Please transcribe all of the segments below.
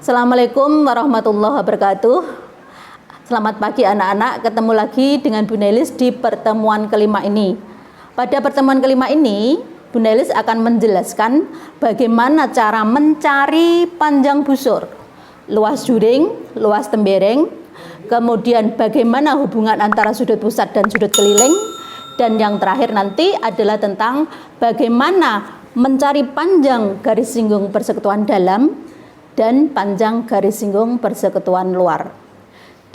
Assalamualaikum warahmatullahi wabarakatuh. Selamat pagi anak-anak, ketemu lagi dengan Bu Nelis di pertemuan kelima ini. Pada pertemuan kelima ini, Bu Nelis akan menjelaskan bagaimana cara mencari panjang busur, luas juring, luas tembereng, kemudian bagaimana hubungan antara sudut pusat dan sudut keliling, dan yang terakhir nanti adalah tentang bagaimana mencari panjang garis singgung persekutuan dalam dan panjang garis singgung persekutuan luar.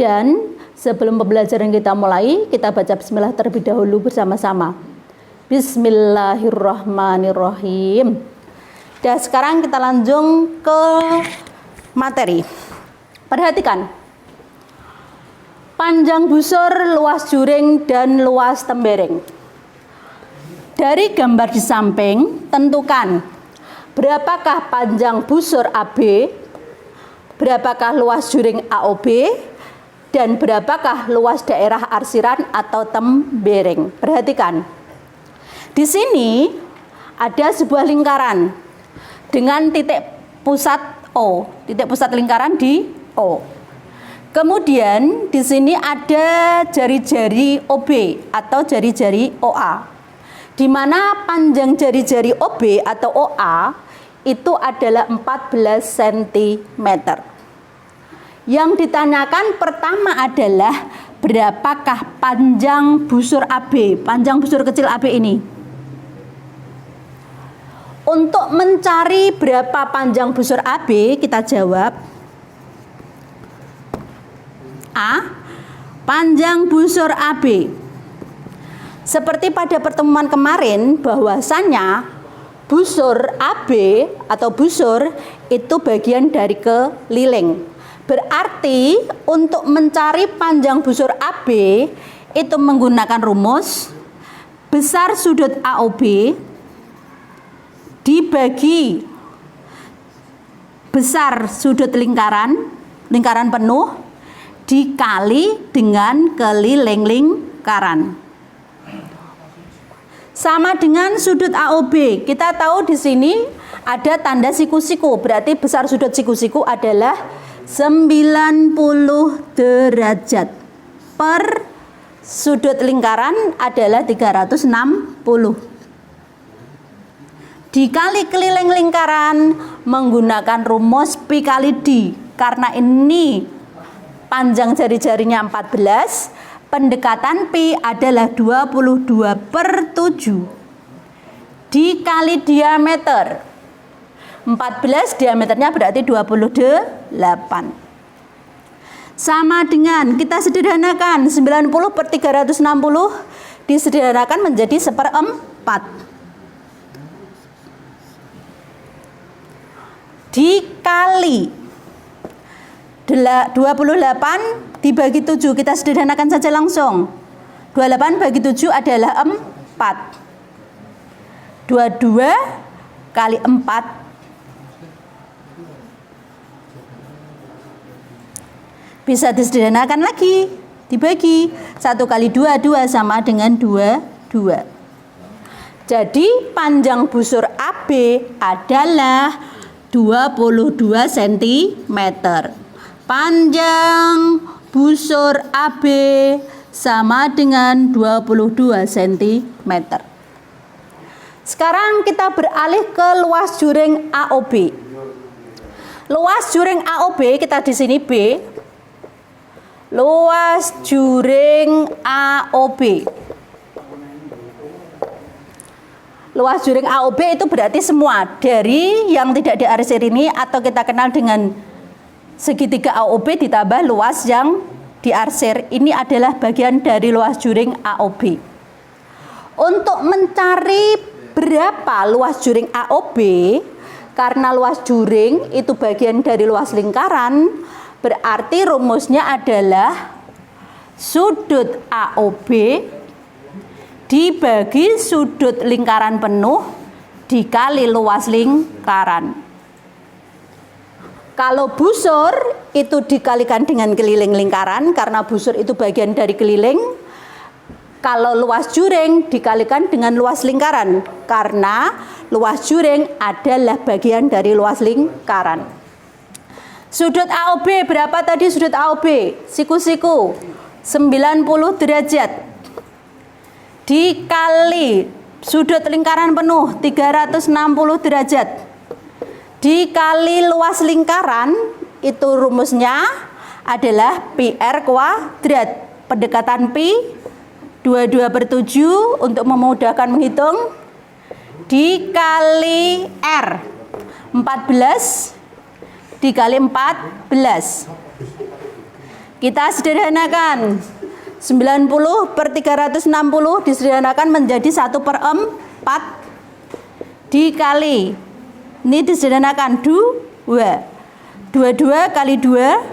Dan sebelum pembelajaran kita mulai, kita baca bismillah terlebih dahulu bersama-sama. Bismillahirrahmanirrahim. Dan sekarang kita lanjut ke materi. Perhatikan. Panjang busur, luas juring, dan luas tembereng. Dari gambar di samping, tentukan berapakah panjang busur AB, berapakah luas juring AOB, dan berapakah luas daerah arsiran atau tembereng. Perhatikan. Di sini ada sebuah lingkaran dengan titik pusat O, titik pusat lingkaran di O. Kemudian di sini ada jari-jari OB atau jari-jari OA. Di mana panjang jari-jari OB atau OA itu adalah 14 cm. Yang ditanyakan pertama adalah berapakah panjang busur AB, panjang busur kecil AB ini. Untuk mencari berapa panjang busur AB, kita jawab A. Panjang busur AB. Seperti pada pertemuan kemarin, bahwasannya busur AB atau busur itu bagian dari keliling. Berarti untuk mencari panjang busur AB itu menggunakan rumus besar sudut AOB dibagi besar sudut lingkaran penuh dikali dengan keliling lingkaran. Sama dengan sudut AOB, kita tahu di sini ada tanda siku-siku, berarti besar sudut siku-siku adalah 90 derajat per sudut lingkaran adalah 360. Dikali keliling lingkaran menggunakan rumus Pi kali D, karena ini panjang jari-jarinya 14, pendekatan Pi adalah 22/7 dikali diameter. 14 diameternya berarti 28. Sama dengan kita sederhanakan 90/360 disederhanakan menjadi 1/4. Dikali 28 dibagi 7, kita sederhanakan saja langsung. 28 bagi 7 adalah 4. 22 kali 4 bisa disederhanakan lagi, dibagi 1 kali 2, 2 sama dengan 22. Jadi panjang busur AB adalah 22 cm. Panjang busur AB sama dengan 22 cm. Sekarang kita beralih ke luas juring AOB. Luas juring AOB kita di sini B. Luas juring AOB. Luas juring AOB itu berarti semua dari yang tidak diarsir ini atau kita kenal dengan segitiga AOB ditambah luas yang diarsir. Ini adalah bagian dari luas juring AOB. Untuk mencari berapa luas juring AOB, karena luas juring itu bagian dari luas lingkaran, berarti rumusnya adalah sudut AOB dibagi sudut lingkaran penuh dikali luas lingkaran. Kalau busur itu dikalikan dengan keliling lingkaran, karena busur itu bagian dari keliling. Kalau luas juring dikalikan dengan luas lingkaran, karena luas juring adalah bagian dari luas lingkaran. Sudut AOB berapa tadi sudut AOB? Siku-siku 90 derajat. Dikali sudut lingkaran penuh 360 derajat. Dikali luas lingkaran, itu rumusnya adalah PR kuadrat. Pendekatan pi 22/7 untuk memudahkan menghitung. Dikali R 14 dikali 14. Kita sederhanakan 90/360 disederhanakan menjadi 1/4 dikali, ini disederhanakan 2 kali 2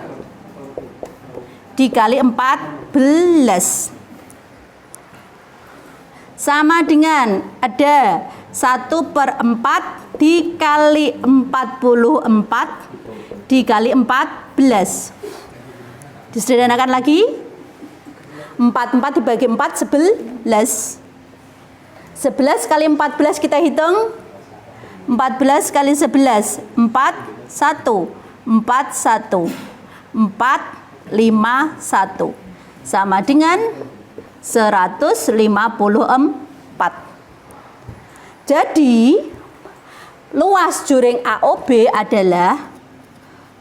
dikali 14 sama dengan ada 1/4 dikali 44 dikali 14. Disederhanakan lagi, 44 dibagi 4 11. 11 kali 14 kita hitung, 14 kali 11 41 451 sama dengan 154. Jadi luas juring AOB adalah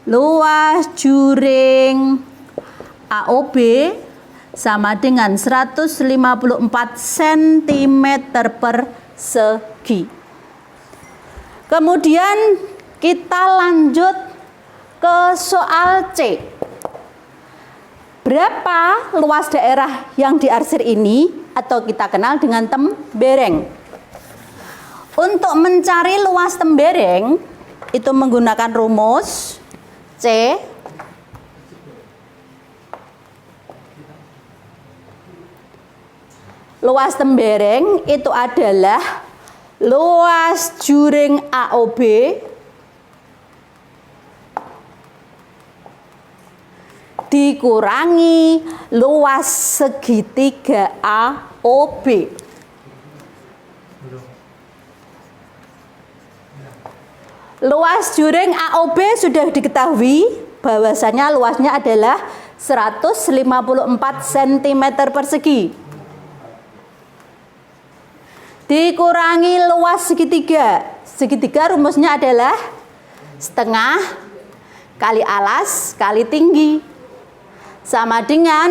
luas juring AOB sama dengan 154 cm persegi. Kemudian kita lanjut ke soal C. Berapa luas daerah yang diarsir ini atau kita kenal dengan tembereng? Untuk mencari luas tembereng itu menggunakan rumus C luas tembereng itu adalah luas juring AOB dikurangi luas segitiga AOB. Luas juring AOB sudah diketahui bahwasanya luasnya adalah 154 cm persegi. Dikurangi luas segitiga. Segitiga rumusnya adalah setengah kali alas kali tinggi sama dengan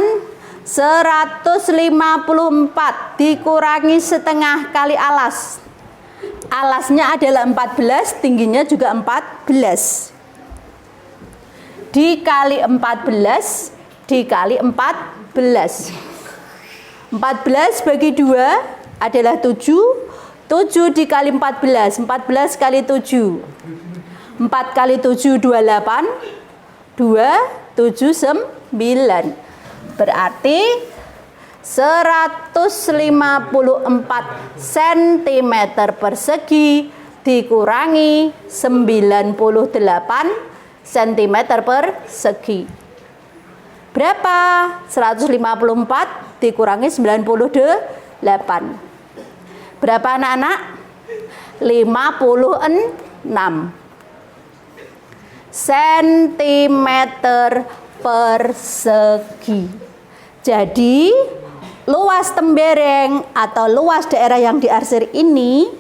154 dikurangi setengah kali alas. Alasnya adalah 14, tingginya juga 14. Dikali 14 dikali 14. 14 bagi 2 adalah 7. 7 dikali 14, 14 kali 7. 4 kali 7 28. 2 7 9. Berarti 154 cm persegi dikurangi 98 cm persegi. Berapa? 154 dikurangi 98. Berapa anak-anak? 56 cm persegi. Jadi luas tembereng atau luas daerah yang diarsir ini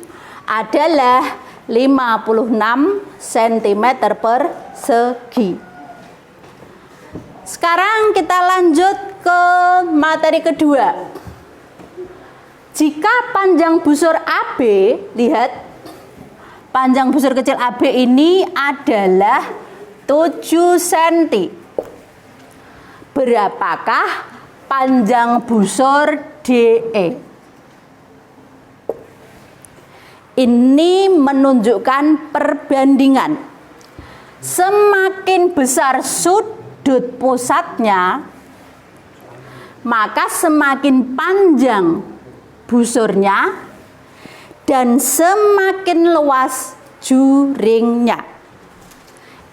adalah 56 cm persegi. Sekarang kita lanjut ke materi kedua. Jika panjang busur AB, lihat panjang busur kecil AB ini adalah 7 cm. Berapakah panjang busur DE? Ini menunjukkan perbandingan. Semakin besar sudut pusatnya, maka semakin panjang busurnya dan semakin luas juringnya.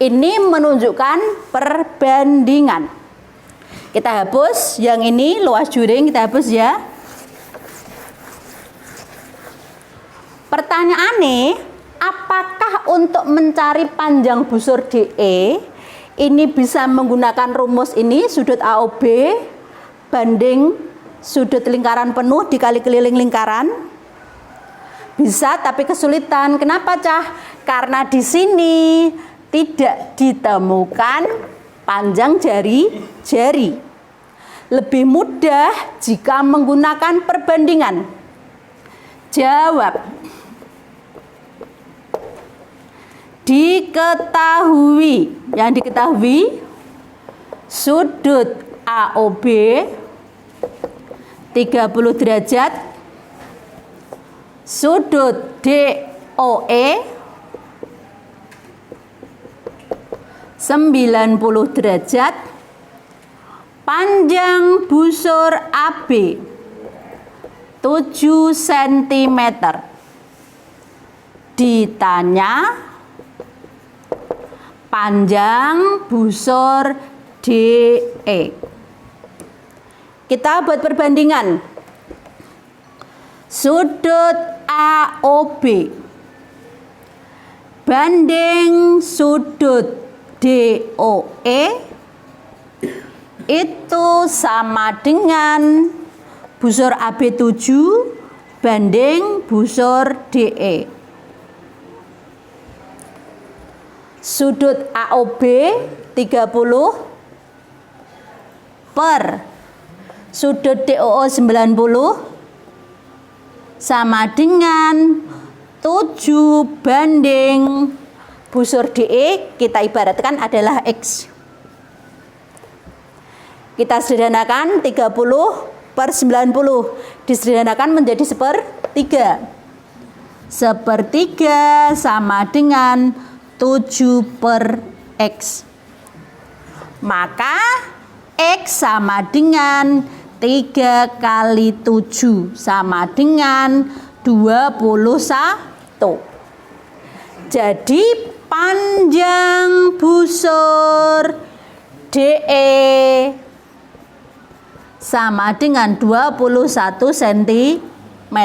Ini menunjukkan perbandingan. Kita hapus yang ini luas juring, kita hapus ya. Pertanyaannya, apakah untuk mencari panjang busur DE ini bisa menggunakan rumus ini, sudut AOB banding sudut lingkaran penuh dikali keliling lingkaran. Bisa, tapi kesulitan. Kenapa, Cah? Karena di sini tidak ditemukan panjang jari-jari. Lebih mudah jika menggunakan perbandingan. Jawab. Yang diketahui sudut AOB 30 derajat, sudut DOE 90 derajat, panjang busur AB 7 cm. Ditanya panjang busur DE. Kita buat perbandingan. Sudut AOB banding sudut DOE itu sama dengan busur AB 7 banding busur DE. Sudut AOB 30 per sudut DOO 90 sama dengan 7 banding busur DE, kita ibaratkan adalah X. Kita sederhanakan 30 per 90 disederhanakan menjadi 1/3. 1/3 sama dengan 7 per X. Maka X sama dengan 3 kali 7 sama dengan 21. Jadi panjang busur DE sama dengan 21 cm.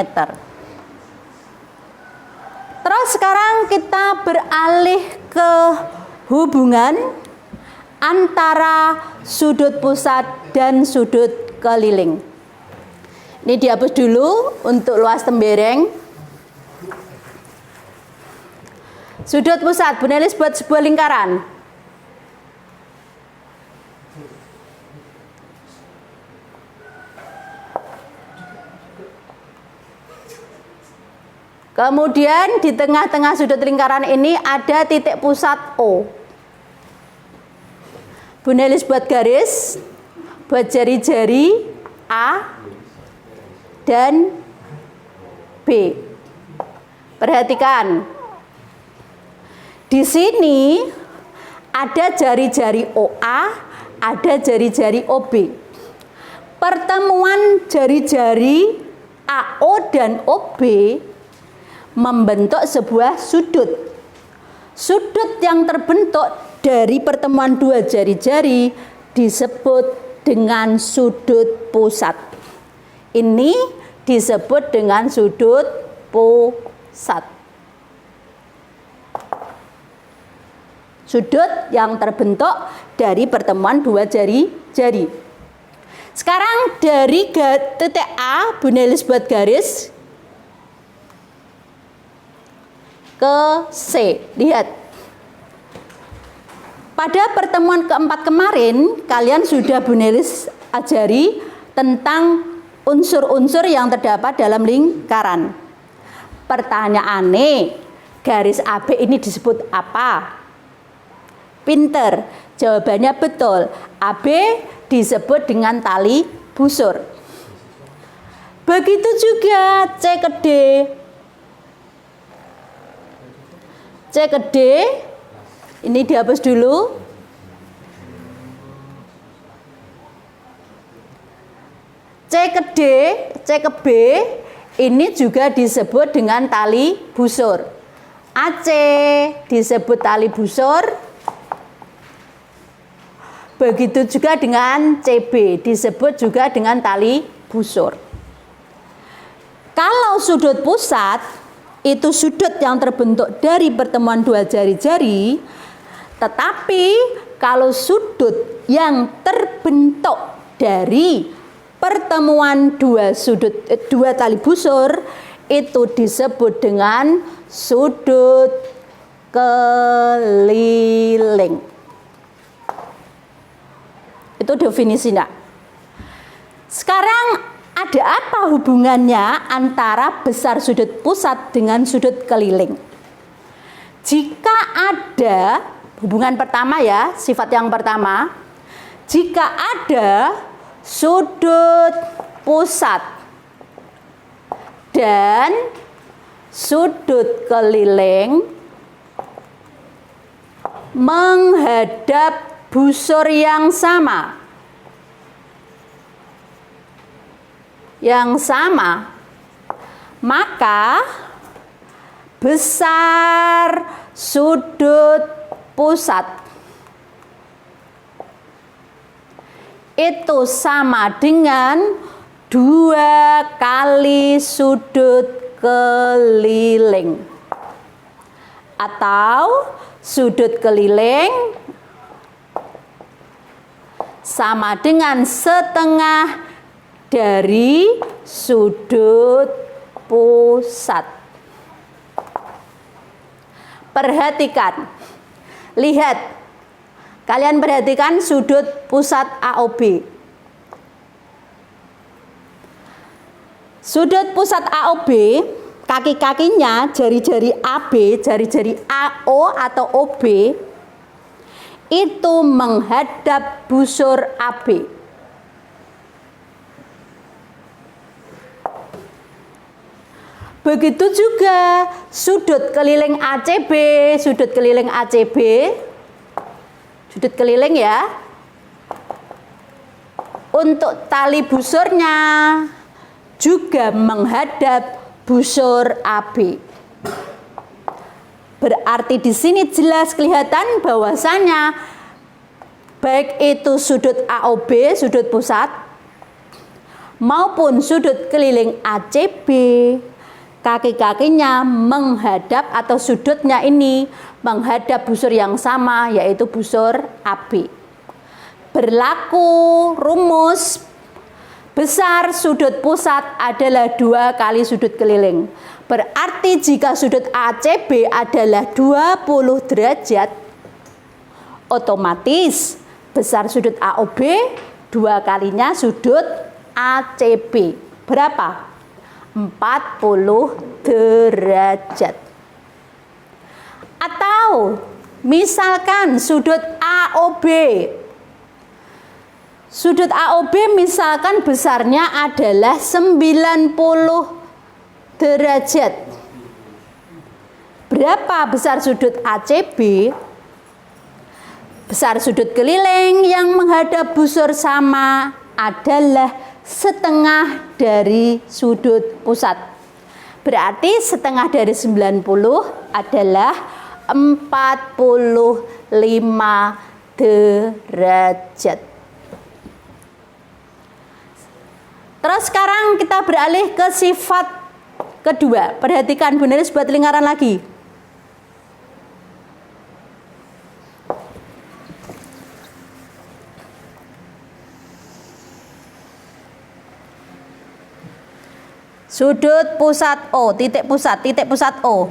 Terus sekarang kita beralih ke hubungan antara sudut pusat dan sudut keliling. Ini dihapus dulu untuk luas tembereng. Sudut pusat, Bu Nelis buat sebuah lingkaran. Kemudian di tengah-tengah sudut lingkaran ini ada titik pusat O. Bu Nelis buat garis, buat jari-jari A dan B. Perhatikan. Di sini ada jari-jari OA, ada jari-jari OB. Pertemuan jari-jari AO dan OB membentuk sebuah sudut. Sudut yang terbentuk dari pertemuan dua jari-jari disebut dengan sudut pusat. Ini disebut dengan sudut pusat. Sudut yang terbentuk dari pertemuan dua jari-jari. Sekarang dari titik A, Bu Nelis buat garis ke C. Lihat. Pada pertemuan keempat kemarin, kalian sudah Bu Nelis ajari tentang unsur-unsur yang terdapat dalam lingkaran. Pertanyaannya, garis AB ini disebut apa? Pinter, jawabannya betul. AB disebut dengan tali busur. Begitu juga C ke D. C ke D, ini dihapus dulu. C ke D, C ke B, ini juga disebut dengan tali busur. AC disebut tali busur. Begitu juga dengan CB, disebut juga dengan tali busur. Kalau sudut pusat, itu sudut yang terbentuk dari pertemuan dua jari-jari, tetapi kalau sudut yang terbentuk dari pertemuan dua tali busur itu disebut dengan sudut keliling. Itu definisinya. Sekarang ada apa hubungannya antara besar sudut pusat dengan sudut keliling? Jika ada hubungan pertama ya, sifat yang pertama, jika ada sudut pusat dan sudut keliling menghadap busur yang sama, maka besar sudut pusat itu sama dengan 2 kali sudut keliling, atau sudut keliling sama dengan setengah dari sudut pusat. Perhatikan, lihat, kalian perhatikan sudut pusat AOB. Sudut pusat AOB, kaki-kakinya, jari-jari AB, jari-jari AO atau OB itu menghadap busur AB. Begitu juga sudut keliling ACB, sudut keliling ya, untuk tali busurnya juga menghadap busur AB. Berarti di sini jelas kelihatan bahwasanya baik itu sudut AOB, sudut pusat, maupun sudut keliling ACB, kaki-kakinya menghadap atau sudutnya ini menghadap busur yang sama, yaitu busur AB. Berlaku rumus besar sudut pusat adalah 2 kali sudut keliling. Berarti jika sudut ACB adalah 20 derajat, otomatis besar sudut AOB 2 kalinya sudut ACB. Berapa? 40 derajat. Atau misalkan sudut AOB. Sudut AOB misalkan besarnya adalah 90 derajat. Berapa besar sudut ACB? Besar sudut keliling yang menghadap busur sama adalah setengah dari sudut pusat. Berarti setengah dari 90 adalah 45 derajat. Terus sekarang kita beralih ke sifat kedua. Perhatikan Bu Neris buat lingkaran lagi. Sudut pusat O, titik pusat O.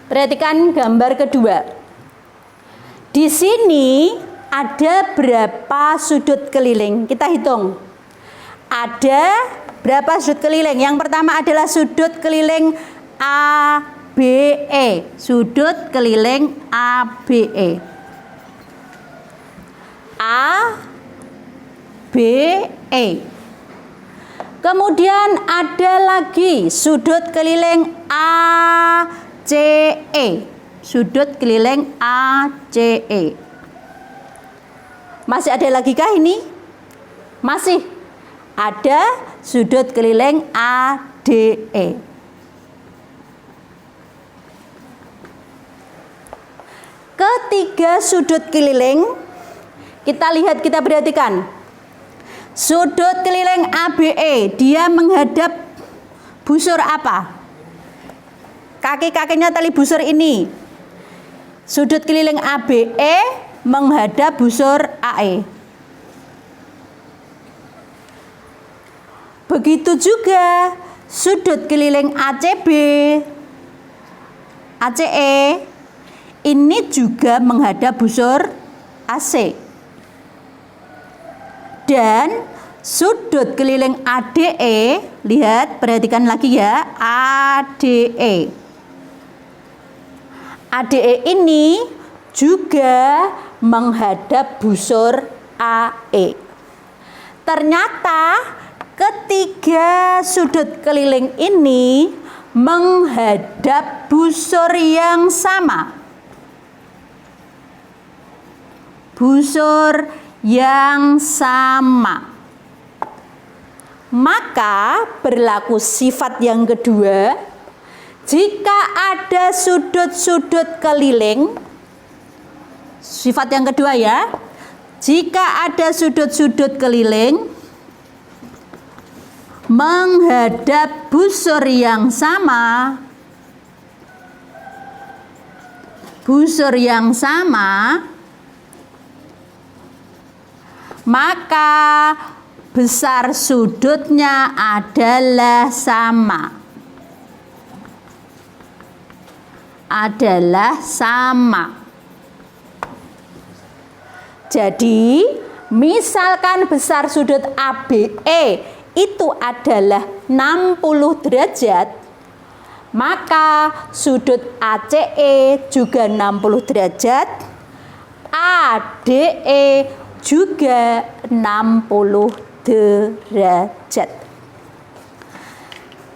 Perhatikan gambar kedua. Di sini ada berapa sudut keliling? Kita hitung. Ada berapa sudut keliling? Yang pertama adalah sudut keliling ABE. Sudut keliling ABE. ABE. Kemudian ada lagi sudut keliling ACE. Sudut keliling ACE. Masih ada lagi kah ini? Masih. Ada sudut keliling ADE. Ketiga sudut keliling, kita lihat, kita perhatikan. Sudut keliling ABE, dia menghadap busur apa? Kaki-kakinya tali busur ini. Sudut keliling ABE menghadap busur AE. Begitu juga sudut keliling ACB, ACE, ini juga menghadap busur AC. Dan sudut keliling ADE, lihat, perhatikan lagi ya, ADE. ADE ini juga menghadap busur AE. Ternyata ketiga sudut keliling ini menghadap busur yang sama. Busur yang sama. Maka berlaku sifat yang kedua, jika ada sudut-sudut keliling, sifat yang kedua ya, jika ada sudut-sudut keliling menghadap busur yang sama, maka besar sudutnya adalah sama. Jadi, misalkan besar sudut ABE itu adalah 60 derajat, maka sudut ACE juga 60 derajat, ADE juga 60 derajat.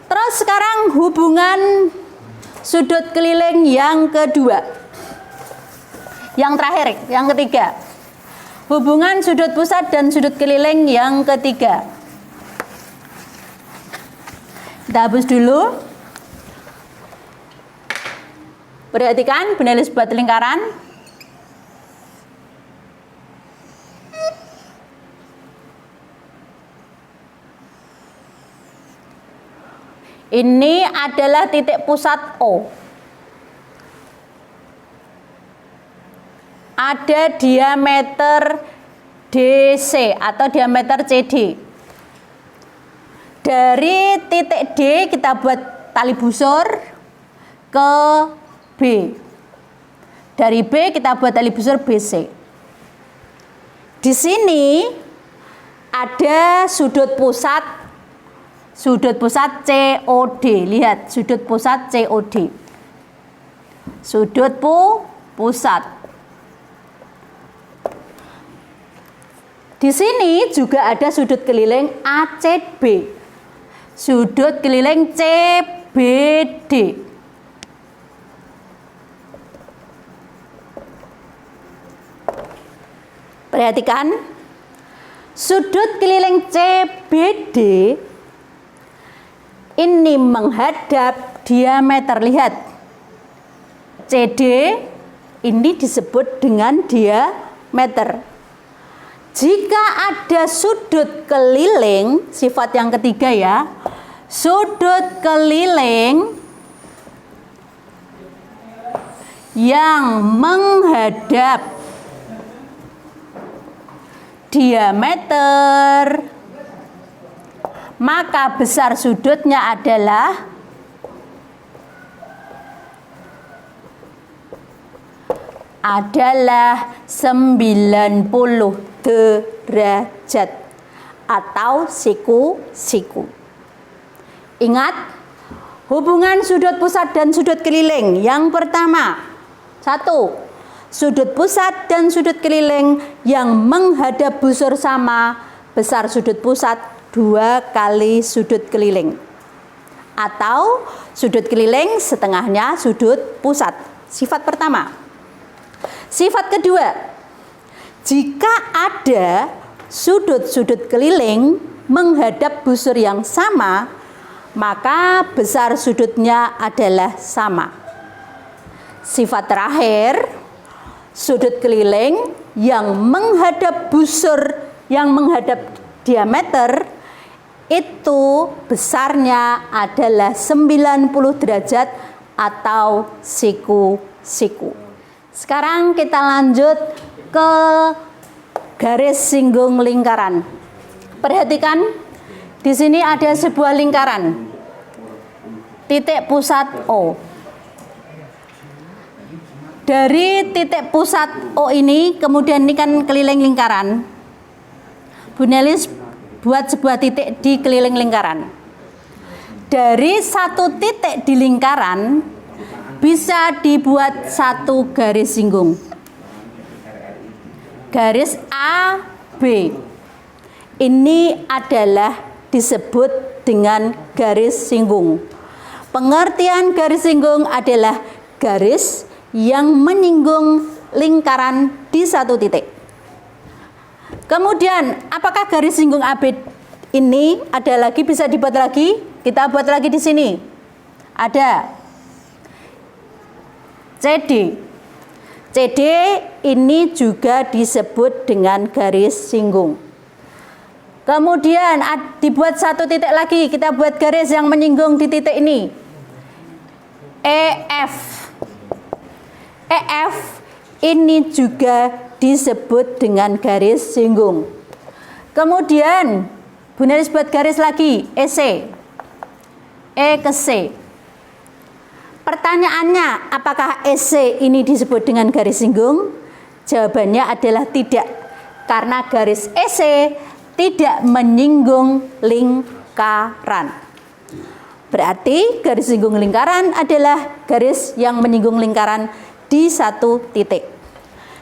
Terus sekarang hubungan sudut keliling yang kedua. Yang terakhir, yang ketiga. Hubungan sudut pusat dan sudut keliling yang ketiga. Kita hapus dulu. Perhatikan penulis buat lingkaran. Ini adalah titik pusat O. Ada diameter DC atau diameter CD. Dari titik D kita buat tali busur ke B. Dari B kita buat tali busur BC. Di sini ada sudut pusat COD. Lihat, sudut pusat COD. Sudut pusat. Di sini juga ada sudut keliling ACB. Sudut keliling CBD. Perhatikan, sudut keliling CBD ini menghadap diameter. Lihat, CD ini disebut dengan diameter. Jika ada sudut keliling, sifat yang ketiga ya, sudut keliling yang menghadap diameter, maka besar sudutnya adalah adalah 90 derajat atau siku-siku. Ingat, hubungan sudut pusat dan sudut keliling. Yang pertama, 1. Sudut pusat dan sudut keliling yang menghadap busur sama, besar sudut pusat 2 kali sudut keliling. Atau sudut keliling setengahnya sudut pusat. Sifat pertama. Sifat kedua, jika ada sudut-sudut keliling menghadap busur yang sama, maka besar sudutnya adalah sama. Sifat terakhir, sudut keliling yang menghadap busur yang menghadap diameter itu besarnya adalah 90 derajat atau siku-siku. Sekarang kita lanjut ke garis singgung lingkaran. Perhatikan, di sini ada sebuah lingkaran. Titik pusat O. Dari titik pusat O ini, kemudian ini kan keliling lingkaran. Bu Nelis buat sebuah titik di keliling lingkaran. Dari satu titik di lingkaran bisa dibuat satu garis singgung. Garis A, B. Ini adalah disebut dengan garis singgung. Pengertian garis singgung adalah garis yang menyinggung lingkaran di satu titik. Kemudian, apakah garis singgung AB ini ada lagi, bisa dibuat lagi? Kita buat lagi di sini. Ada CD. CD ini juga disebut dengan garis singgung. Kemudian dibuat satu titik lagi, kita buat garis yang menyinggung di titik ini. EF. EF ini juga disebut dengan garis singgung. Kemudian Bu Nelis buat garis lagi, EC. E ke C. Pertanyaannya, apakah EC ini disebut dengan garis singgung? Jawabannya adalah tidak, karena garis EC tidak menyinggung lingkaran. Berarti garis singgung lingkaran adalah garis yang menyinggung lingkaran di satu titik.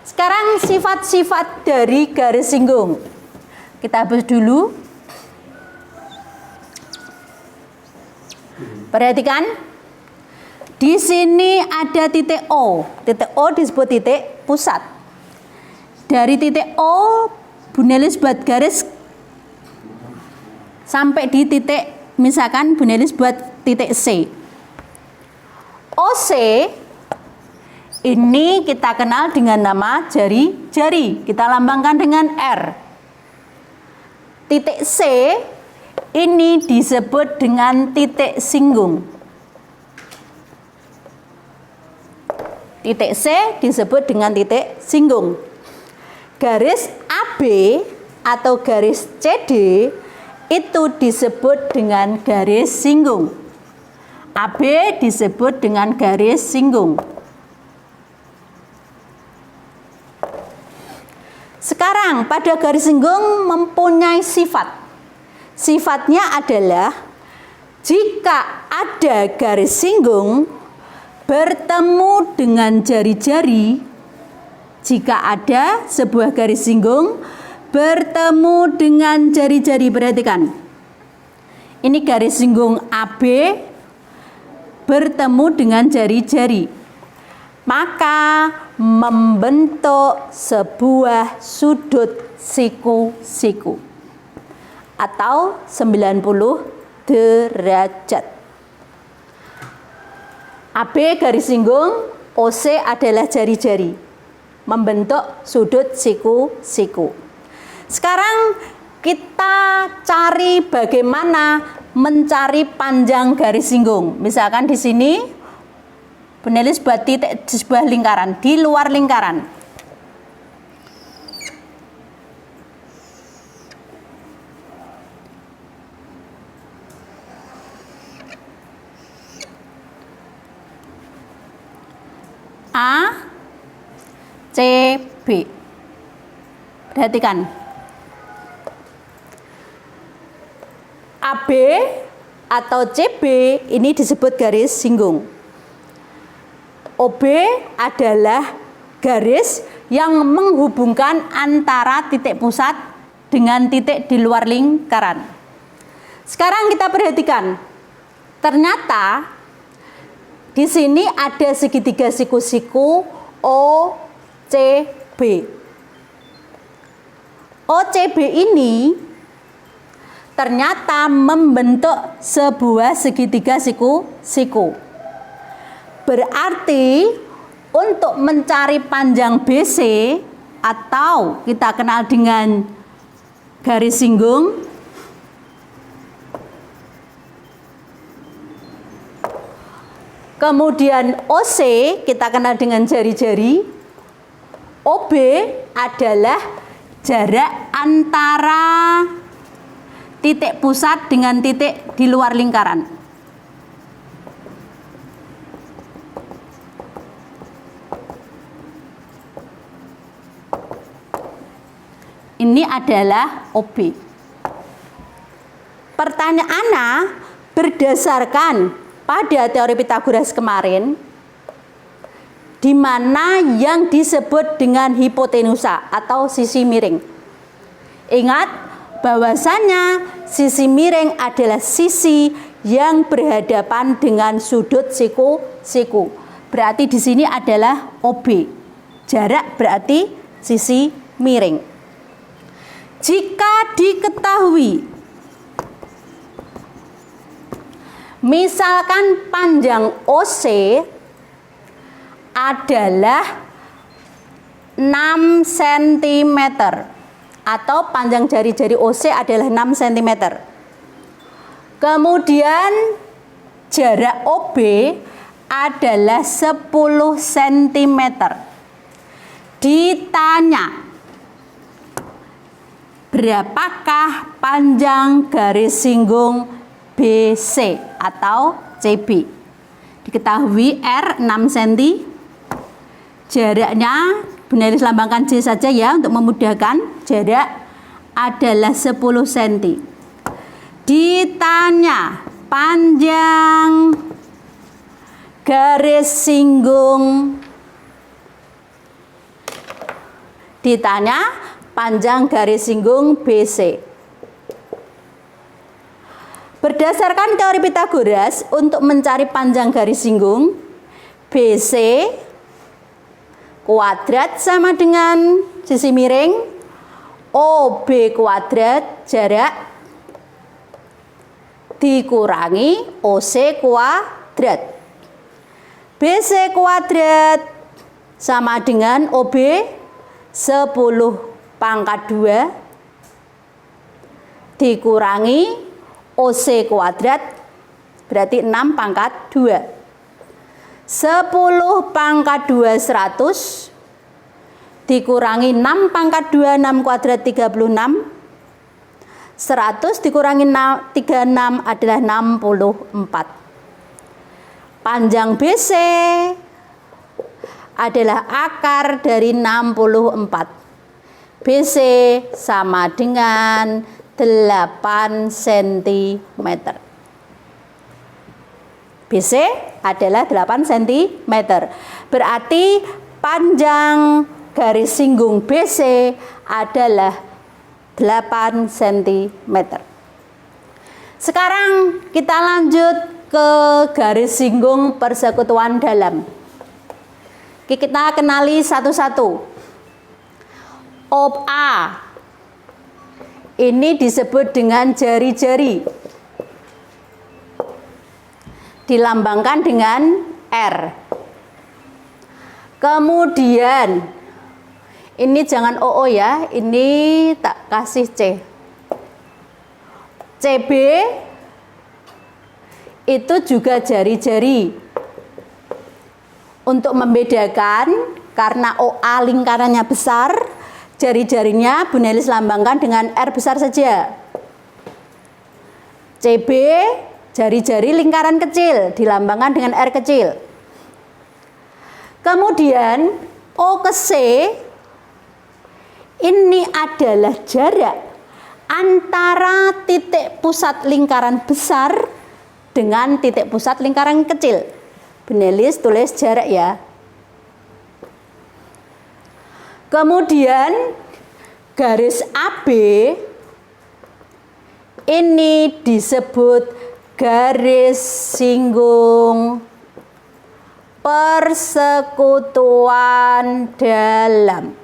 Sekarang sifat-sifat dari garis singgung. Kita bahas dulu. Perhatikan. Di sini ada titik O. Titik O disebut titik pusat. Dari titik O, Bu Nelis buat garis sampai di titik, misalkan Bu Nelis buat titik C. OC ini kita kenal dengan nama jari-jari. Kita lambangkan dengan R. Titik C ini disebut dengan titik singgung. Titik C disebut dengan titik singgung. Garis AB atau garis CD itu disebut dengan garis singgung. AB disebut dengan garis singgung. Sekarang pada garis singgung mempunyai sifat. Sifatnya adalah jika ada garis singgung bertemu dengan jari-jari, jika ada sebuah garis singgung bertemu dengan jari-jari, perhatikan. Ini garis singgung AB bertemu dengan jari-jari, maka membentuk sebuah sudut siku-siku atau 90 derajat. AB garis singgung, OC adalah jari-jari, membentuk sudut siku-siku. Sekarang kita cari bagaimana mencari panjang garis singgung. Misalkan di sini Bu Nelis buat titik di sebuah lingkaran, di luar lingkaran. A, C, B. Perhatikan. AB atau CB ini disebut garis singgung. OB adalah garis yang menghubungkan antara titik pusat dengan titik di luar lingkaran. Sekarang kita perhatikan. Ternyata di sini ada segitiga siku-siku OCB. OCB ini ternyata membentuk sebuah segitiga siku-siku. Berarti Untuk mencari panjang BC atau kita kenal dengan garis singgung, kemudian OC kita kenal dengan jari-jari, OB adalah jarak antara titik pusat dengan titik di luar lingkaran. Ini adalah OB. Pertanyaannya, berdasarkan pada teori Pythagoras kemarin, di mana yang disebut dengan hipotenusa atau sisi miring. Ingat bahwasannya sisi miring adalah sisi yang berhadapan dengan sudut siku. Berarti di sini adalah OB. Jarak berarti sisi miring. Jika diketahui, misalkan panjang OC adalah 6 cm atau panjang jari-jari OC adalah 6 cm. Kemudian jarak OB adalah 10 cm. Ditanya, berapakah panjang garis singgung BC atau CB? Diketahui R 6 cm. Jaraknya Bunda Elis lambangkan C saja ya untuk memudahkan. Jarak adalah 10 cm. Ditanya panjang garis singgung, ditanya panjang garis singgung BC. Berdasarkan teori Pythagoras, untuk mencari panjang garis singgung BC kuadrat sama dengan sisi miring OB kuadrat, jarak dikurangi OC kuadrat. BC kuadrat sama dengan OB 10 pangkat 2 dikurangi OC kuadrat berarti 6 pangkat 2. 10 pangkat 2 100 dikurangi 6 pangkat 2 6 kuadrat 36. 100 dikurangi 36 adalah 64. Panjang BC adalah akar dari 64. BC sama dengan 8 cm. BC adalah 8 cm. Berarti panjang garis singgung BC adalah 8 cm. Sekarang kita lanjut ke garis singgung persekutuan dalam. Kita kenali satu-satu. OA ini disebut dengan jari-jari, dilambangkan dengan R. Kemudian ini jangan OO ya, ini tak kasih C. CB itu juga jari-jari. Untuk membedakan, karena OA lingkarannya besar, jari-jarinya Bunda Elis lambangkan dengan R besar saja. CB jari-jari lingkaran kecil dilambangkan dengan R kecil. Kemudian O ke C ini adalah jarak antara titik pusat lingkaran besar dengan titik pusat lingkaran kecil. Bunda Elis tulis jarak ya. Kemudian garis AB ini disebut garis singgung persekutuan dalam.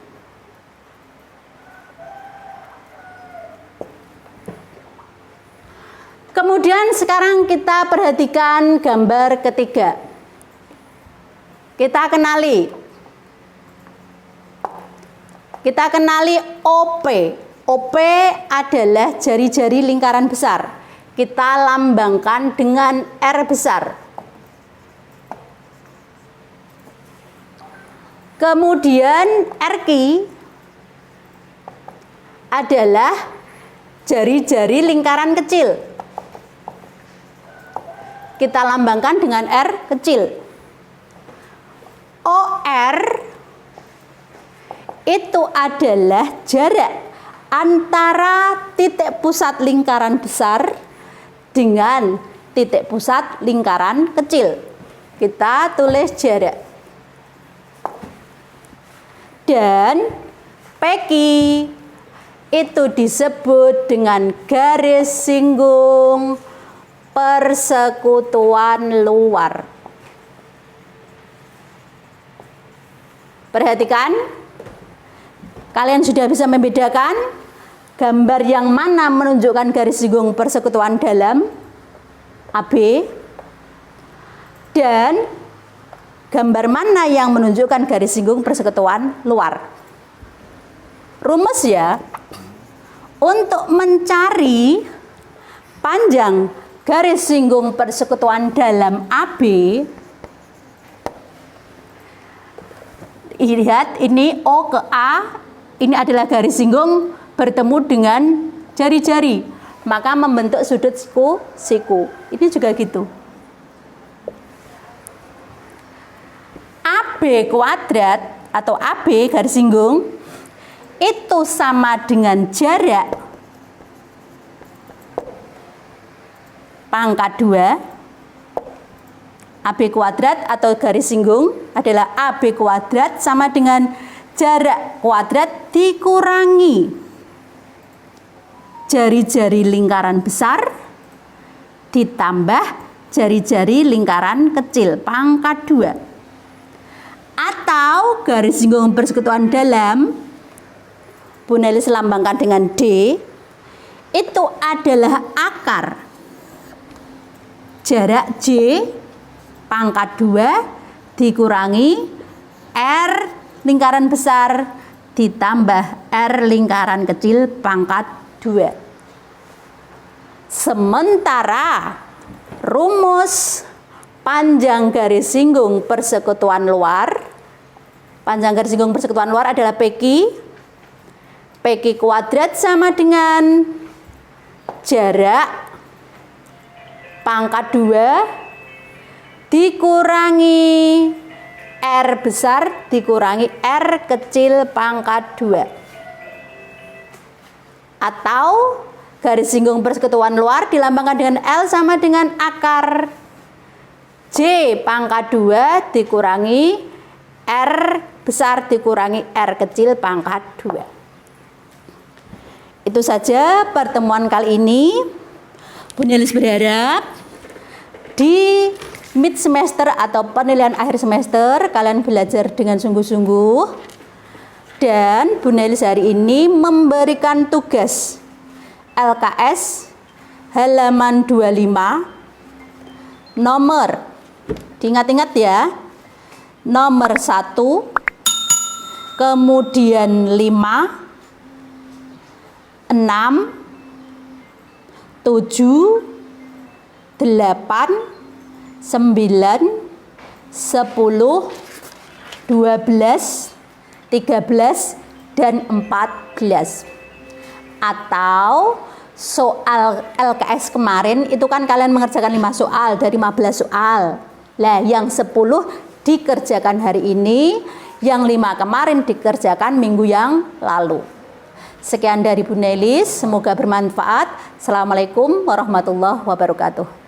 Kemudian sekarang kita perhatikan gambar ketiga. Kita kenali. Kita kenali OP. OP adalah jari-jari lingkaran besar. Kita lambangkan dengan R besar. Kemudian RQ adalah jari-jari lingkaran kecil. Kita lambangkan dengan R kecil. OR itu adalah jarak antara titik pusat lingkaran besar dengan titik pusat lingkaran kecil. Kita tulis jarak. Dan PQ itu disebut dengan garis singgung persekutuan luar. Perhatikan, kalian sudah bisa membedakan gambar yang mana menunjukkan garis singgung persekutuan dalam AB dan gambar mana yang menunjukkan garis singgung persekutuan luar. Rumus ya, untuk mencari panjang garis singgung persekutuan dalam AB, lihat ini O ke A, ini adalah garis singgung bertemu dengan jari-jari, maka membentuk sudut siku. Ini juga gitu. AB kuadrat atau AB garis singgung itu sama dengan jarak pangkat 2. AB kuadrat atau garis singgung adalah AB kuadrat sama dengan jarak kuadrat dikurangi jari-jari lingkaran besar ditambah jari-jari lingkaran kecil pangkat 2. Atau garis singgung persekutuan dalam, Bu Nelis lambangkan dengan D, itu adalah akar jarak J pangkat 2 dikurangi R lingkaran besar ditambah R lingkaran kecil pangkat 2. Sementara rumus panjang garis singgung persekutuan luar, panjang garis singgung persekutuan luar adalah PQ. PQ kuadrat sama dengan jarak pangkat 2 dikurangi R besar dikurangi R kecil pangkat 2. Atau garis singgung persekutuan luar dilambangkan dengan L sama dengan akar J pangkat 2 dikurangi R besar dikurangi R kecil pangkat 2. Itu saja pertemuan kali ini. Bu Nelis berharap di mid semester atau penilaian akhir semester kalian belajar dengan sungguh-sungguh, dan Bu Nelis hari ini memberikan tugas LKS halaman 25 nomor, diingat-ingat ya, nomor 1, kemudian 5, 6, 7, 8, 9, 10, 12, 13, dan 14. Atau soal LKS kemarin itu kan kalian mengerjakan 5 soal dari 15 soal. Lah yang 10 dikerjakan hari ini, yang 5 kemarin dikerjakan minggu yang lalu. Sekian dari Bu Nelis, semoga bermanfaat. Assalamualaikum warahmatullahi wabarakatuh.